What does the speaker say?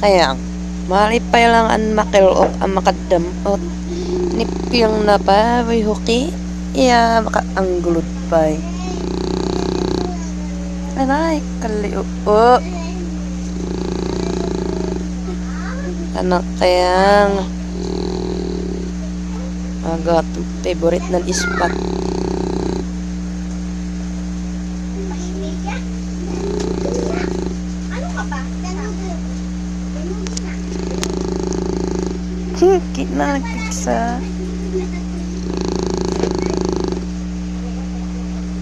Kaya, malipay lang ang makilok ang makadamot. Nipiyang na pa, may huki. Iya, makaanggulod pa. Anay, kaliu. Anak kayang agad favorite ng ispat. Kinagpiksa.